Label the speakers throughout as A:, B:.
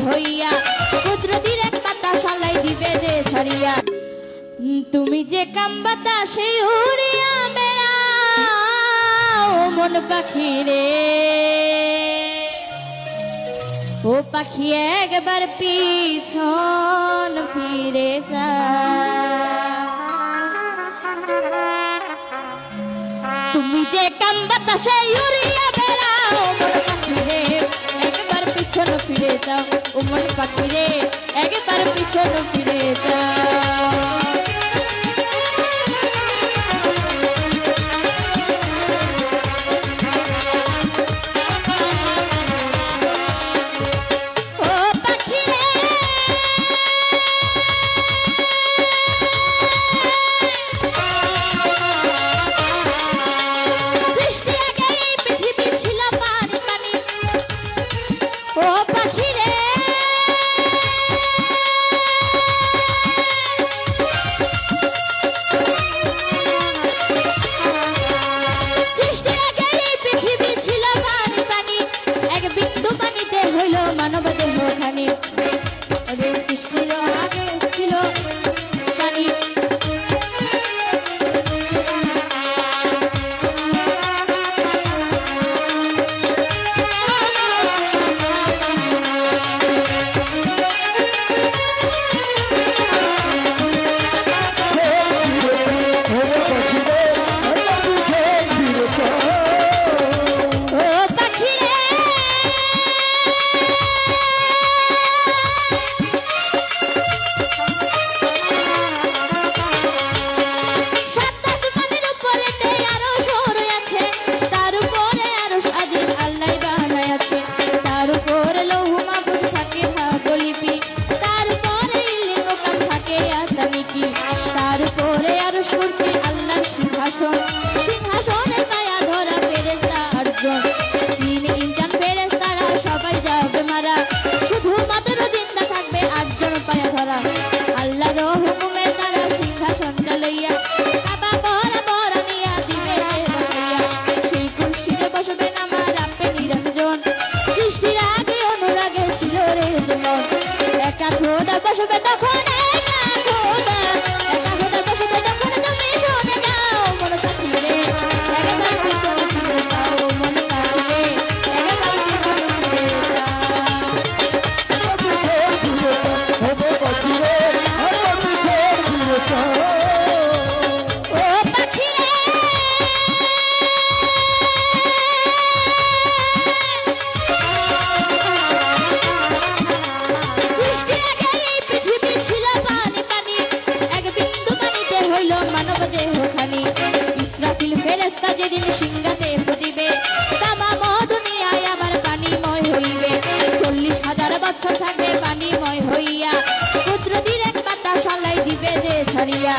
A: হইয়া কুদরতির এক পাতা শালাই দিবে যে ছড়িয়া তুমি যে কাম বাতাসে উড়িয়া বেড়াও মন পাখি রে ও পাখি একবার পিছন ফিরে যা তুমি যে কাম বাতাসে উড়িয়া বেড়াও মন পাখি রে একবার পিছন ফিরে যাও ও মন পাখি রে একবার পিছন ফিরে যাও মানব দেহ খানি সৃষ্টির আগে ছিল পানি সিংহাসনে মায়া ধরা ফেরেশতা অর্জন 3 ইঞ্জান ফেরেশতারা সবাই যাবে মারা শুধুমাত্র জিন্দা থাকবে 8 জন পায়া ধরা আল্লাহর হুকুমে তারা সিংহাসনটা লইয়া কাবা বরাবর নিয়া দিবে যে বসাইয়া সেই কুরসিতে বসবেন আমার আপনি নিরঞ্জন সৃষ্টির আগে অনুরাগে ছিল রে জীবন একা খোদা বসবে তখন একা খোদা বসবে তখন তুমি শুনে যাও মন পাখি রে একবার পিছন ফিরে যাও মন পাখি রে একবার পিছন ফিরে যাও ও পাখি রে সৃষ্টির আগে এই পৃথিবী ছিল পানি পানি এক বিন্দু পানিতে হইল মানব দেহ খানি ইসরাফিল ফেরেশতা যেদিন সিংহাতে ফুদিবে তামাম দুনিয়ায় আবার পানিময় হইবে 40,000 বছর থাকবে পানিময় হইয়া কুদরতির এক পাতা শালাই দিবে যে ছড়িয়া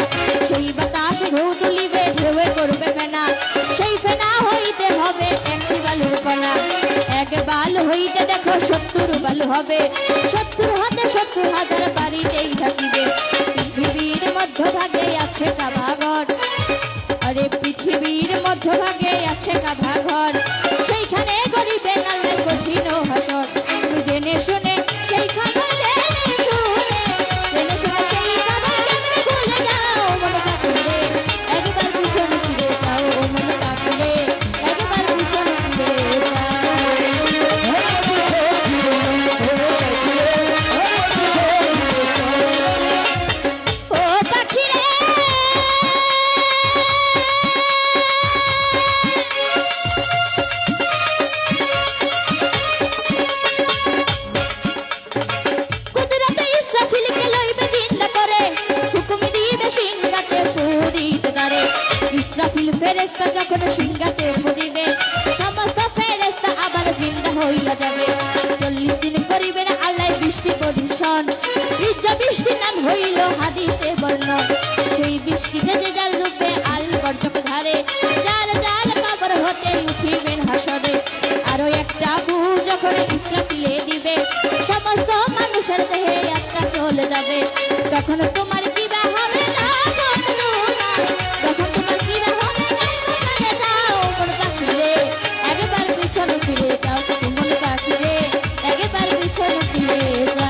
A: সেই বাতাস ঢেউ তুলিবে ঢেউয়ে করবে ফেনা সেই ফেনা হইতে হবে একটি বালুর কণা এক বাল হইতে দেখো 70 বালু হবে 70 হাতে 70,000 বাড়িতেই থাকিবে পৃথিবীর মধ্যভাগে আছে কাবাঘর আরে পৃথিবীর মধ্যভাগে আছে কাবাঘর সেইখানে করিবেন আল্লাহ কঠিন হাসর তুমি জেনে শুনে সেইখানে জেনে শুনে সেই কাবা কেমনে ভুলে যাও মন পাখি রে একবার পিছন ফিরে যাও মন পাখি রে একবার পিছন ফিরে যাও ও পাখি রে কুদরতে ইসরাফিলকে লইবে জিন্দা করে হুকুম দিবে সিংহাতে ফুদিতে তারে ইসরাফিল ফেরেশতা যখন সিংহাতে ফুদিবে সমস্ত ফেরেশতা আবার জিন্দা হইয়া যাবে 40 দিন করিবে না আল্লাহ বৃষ্টি পরিশন বৃষ্টির নাম হইল হাদিসে বর্ণন সেই বৃষ্টিতে যে যার রূপে আল বর্জক ধারে যার জাল কবর হতে উঠিবেন হাসরে আরো একটা ফু যখন ইসরাফিলে দিবে সমস্ত মানুষের দেহে আত্মা চলে যাবে তখন তোমার কি বা হবে না তখন তোমার কি বা হবে না কোথায় যাও মন পাখি রে একবার পিছন ফিরে যাও মন পাখি রে একবার পিছন ফিরে যাও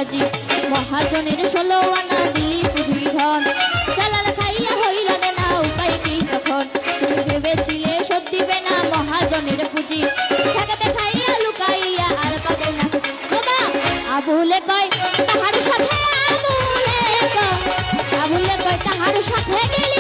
A: রাজি। মহাজনের 16 আনা দিলি পুঁজি ধন, চালাল খাইয়া হইল না উপায় কি তখন। তুমি ভেবেছিলে শোধ দিবে না মহাজনের পুঁজি, থাকবে খাইয়া লুকাইয়া আর পাবে না খুঁজি। বাবা আবুলে কয় তাহার সাথে আবুলে কয় তাহার সাথে গেলে